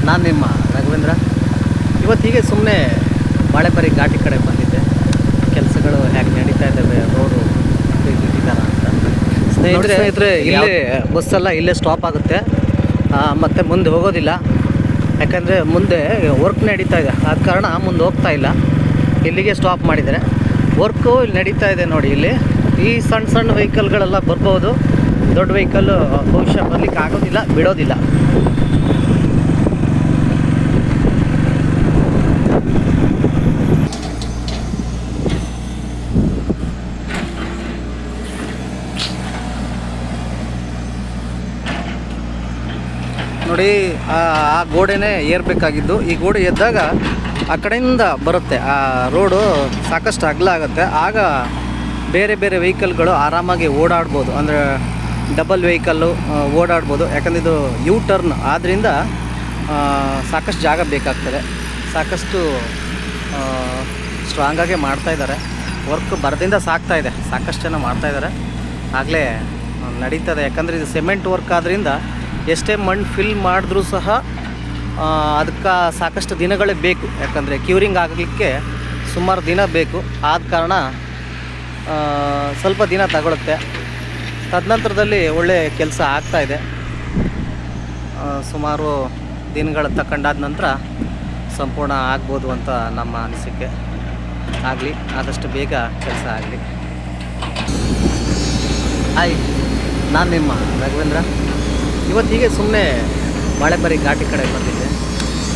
ನಾನು ನಿಮ್ಮ ರಾಘವೇಂದ್ರ. ಇವತ್ತು ಹೀಗೆ ಸುಮ್ಮನೆ ಬಾಳೆಪರಿ ಘಾಟಿ ಕಡೆ ಬಂದಿದ್ದೆ. ಕೆಲಸಗಳು ಹೇಗೆ ನಡೀತಾ ಇದ್ದಾವೆ, ರೋಡು ಇಟ್ಟಿದ್ದಾರ ಅಂತ. ಸ್ನೇಹಿತರೆ ಇಲ್ಲೇ ಬಸ್ಸೆಲ್ಲ ಇಲ್ಲೇ ಸ್ಟಾಪ್ ಆಗುತ್ತೆ, ಮತ್ತು ಮುಂದೆ ಹೋಗೋದಿಲ್ಲ. ಯಾಕಂದರೆ ಮುಂದೆ ವರ್ಕ್ ನಡೀತಾ ಇದೆ, ಆದ ಕಾರಣ ಮುಂದೆ ಹೋಗ್ತಾ ಇಲ್ಲ. ಇಲ್ಲಿಗೆ ಸ್ಟಾಪ್ ಮಾಡಿದರೆ ವರ್ಕು ಇಲ್ಲಿ ನಡೀತಾ ಇದೆ ನೋಡಿ. ಇಲ್ಲಿ ಈ ಸಣ್ಣ ಸಣ್ಣ ವೆಹಿಕಲ್ಗಳೆಲ್ಲ ಬರ್ಬೋದು, ದೊಡ್ಡ ವೆಹಿಕಲ್ಲು ಬಹುಶಃ ಬರಲಿಕ್ಕೆ ಆಗೋದಿಲ್ಲ, ಬಿಡೋದಿಲ್ಲ. ನೋಡಿ ಆ ಗೋಡೆನೇ ಏರಬೇಕಾಗಿದ್ದು. ಈ ಗೋಡೆ ಎದ್ದಾಗ ಆ ಕಡೆಯಿಂದ ಬರುತ್ತೆ, ಆ ರೋಡು ಸಾಕಷ್ಟು ಅಗಲ ಆಗುತ್ತೆ. ಆಗ ಬೇರೆ ಬೇರೆ ವೆಹಿಕಲ್ಗಳು ಆರಾಮಾಗಿ ಓಡಾಡ್ಬೋದು, ಅಂದರೆ ಡಬಲ್ ವೆಹಿಕಲ್ಲು ಓಡಾಡ್ಬೋದು. ಯಾಕಂದರೆ ಇದು ಯೂ ಟರ್ನ್ ಆದ್ದರಿಂದ ಸಾಕಷ್ಟು ಜಾಗ ಬೇಕಾಗ್ತದೆ. ಸಾಕಷ್ಟು ಸ್ಟ್ರಾಂಗಾಗೆ ಮಾಡ್ತಾಯಿದ್ದಾರೆ. ವರ್ಕ್ ಬರದಿಂದ ಸಾಕ್ತಾಯಿದೆ, ಸಾಕಷ್ಟು ಜನ ಮಾಡ್ತಾಯಿದ್ದಾರೆ, ಆಗಲೇ ನಡೀತದೆ. ಯಾಕಂದರೆ ಇದು ಸಿಮೆಂಟ್ ವರ್ಕ್ ಆದ್ದರಿಂದ ಎಷ್ಟೇ ಮಣ್ಣು ಫಿಲ್ ಮಾಡಿದ್ರೂ ಸಹ ಅದಕ್ಕೆ ಸಾಕಷ್ಟು ದಿನಗಳೇ ಬೇಕು. ಯಾಕಂದರೆ ಕ್ಯೂರಿಂಗ್ ಆಗಲಿಕ್ಕೆ ಸುಮಾರು ದಿನ ಬೇಕು. ಆದ ಕಾರಣ ಸ್ವಲ್ಪ ದಿನ ತಗೊಳುತ್ತೆ. ತದನಂತರದಲ್ಲಿ ಒಳ್ಳೆಯ ಕೆಲಸ ಆಗ್ತಾಯಿದೆ. ಸುಮಾರು ದಿನಗಳು ತಗೊಂಡಾದ ನಂತರ ಸಂಪೂರ್ಣ ಆಗ್ಬೋದು ಅಂತ ನಮ್ಮ ಅನಿಸಿಕೆ. ಆಗಲಿ, ಆದಷ್ಟು ಬೇಗ ಕೆಲಸ ಆಗಲಿ. ಹಾಯ್, ನಾನು ನಿಮ್ಮ ರಾಘವೇಂದ್ರ. ಇವತ್ತು ಹೀಗೆ ಸುಮ್ಮನೆ ಬಾಳೆಪರಿ ಘಾಟಿ ಕಡೆ ಬಂದಿದ್ದೆ.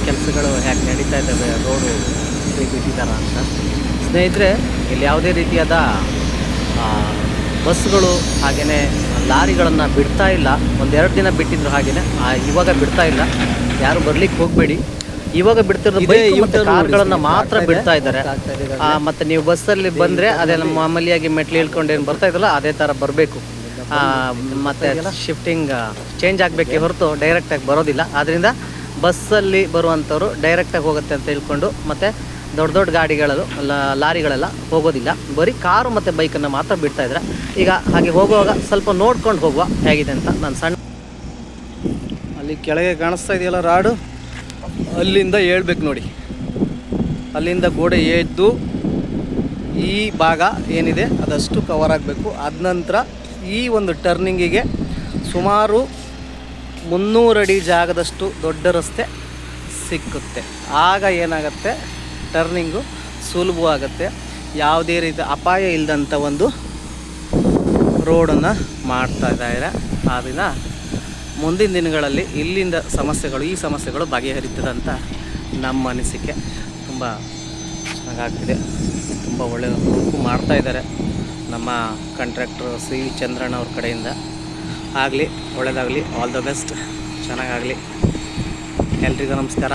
ಕೆಲಸಗಳು ಹೇಗೆ ನಡೀತಾ ಇದ್ದಾವೆ, ರೋಡು ಬಿಟ್ಟಿದ್ದಾರ ಅಂತ. ಸ್ನೇಹಿತರೆ, ಇಲ್ಲಿ ಯಾವುದೇ ರೀತಿಯಾದ ಬಸ್ಸುಗಳು ಹಾಗೆಯೇ ಲಾರಿಗಳನ್ನು ಬಿಡ್ತಾ ಇಲ್ಲ. ಒಂದೆರಡು ದಿನ ಬಿಟ್ಟಿದ್ರು, ಹಾಗೆಯೇ ಇವಾಗ ಬಿಡ್ತಾ ಇಲ್ಲ. ಯಾರು ಬರಲಿಕ್ಕೆ ಹೋಗಬೇಡಿ. ಇವಾಗ ಬಿಡ್ತಿರೋದು ಬೈಕ್ ಮತ್ತು ಕಾರ್ಗಳನ್ನು ಮಾತ್ರ ಬಿಡ್ತಾ ಇದ್ದಾರೆ. ಮತ್ತು ನೀವು ಬಸ್ಸಲ್ಲಿ ಬಂದರೆ ಅದೇ ನಮ್ಮ ಮಾಮೂಲಿಯಾಗಿ ಮೆಟ್ಲು ಇಳ್ಕೊಂಡು ಏನು ಬರ್ತಾ ಇದ್ದಲ್ಲ ಅದೇ ಥರ ಬರಬೇಕು. ಮತ್ತು ಶಿಫ್ಟಿಂಗ್ ಚೇಂಜ್ ಆಗಬೇಕೇ ಹೊರತು ಡೈರೆಕ್ಟಾಗಿ ಬರೋದಿಲ್ಲ. ಆದ್ದರಿಂದ ಬಸ್ಸಲ್ಲಿ ಬರುವಂಥವ್ರು ಡೈರೆಕ್ಟಾಗಿ ಹೋಗುತ್ತೆ ಅಂತ ತಿಳ್ಕೊಂಡು, ಮತ್ತು ದೊಡ್ಡ ದೊಡ್ಡ ಗಾಡಿಗಳು ಲಾರಿಗಳೆಲ್ಲ ಹೋಗೋದಿಲ್ಲ. ಬರೀ ಕಾರು ಮತ್ತು ಬೈಕನ್ನು ಮಾತ್ರ ಬಿಡ್ತಾಯಿದ್ದಾರೆ. ಈಗ ಹಾಗೆ ಹೋಗುವಾಗ ಸ್ವಲ್ಪ ನೋಡ್ಕೊಂಡು ಹೋಗುವ ಹೇಗಿದೆ ಅಂತ. ನಾನು ಸಣ್ಣ ಅಲ್ಲಿ ಕೆಳಗೆ ಕಾಣಿಸ್ತಾ ಇದೆಯಲ್ಲ ರಾಡು, ಅಲ್ಲಿಂದ ಹೇಳ್ಬೇಕು ನೋಡಿ. ಅಲ್ಲಿಂದ ಗೋಡೆ ಎದ್ದು ಈ ಭಾಗ ಏನಿದೆ ಅದಷ್ಟು ಕವರ್ ಆಗಬೇಕು. ಅದ ನಂತರ ಈ ಒಂದು ಟರ್ನಿಂಗಿಗೆ ಸುಮಾರು 300 ಅಡಿ ಜಾಗದಷ್ಟು ದೊಡ್ಡ ರಸ್ತೆ ಸಿಕ್ಕುತ್ತೆ. ಆಗ ಏನಾಗುತ್ತೆ, ಟರ್ನಿಂಗು ಸುಲಭವಾಗುತ್ತೆ. ಯಾವುದೇ ರೀತಿ ಅಪಾಯ ಇಲ್ಲದಂಥ ಒಂದು ರೋಡನ್ನು ಮಾಡ್ತಾ ಇದ್ದಾರೆ. ಆದ್ದರಿಂದ ಮುಂದಿನ ದಿನಗಳಲ್ಲಿ ಇಲ್ಲಿಂದ ಈ ಸಮಸ್ಯೆಗಳು ಬಗೆಹರಿತದಂತ ನಮ್ಮ ಅನಿಸಿಕೆ. ತುಂಬ ಚೆನ್ನಾಗಾಗ್ತಿದೆ, ತುಂಬ ಒಳ್ಳೆಯ ವರ್ಕು ಮಾಡ್ತಾಯಿದ್ದಾರೆ ನಮ್ಮ ಕಾಂಟ್ರಾಕ್ಟ್ರು ಸಿ ಚಂದ್ರಣ್ಣ ಅವ್ರ ಕಡೆಯಿಂದ. ಆಗಲಿ, ಒಳ್ಳೆಯದಾಗಲಿ, ಆಲ್ ದ ಬೆಸ್ಟ್, ಚೆನ್ನಾಗಾಗಲಿ. ಎಲ್ರಿಗೂ ನಮಸ್ಕಾರ.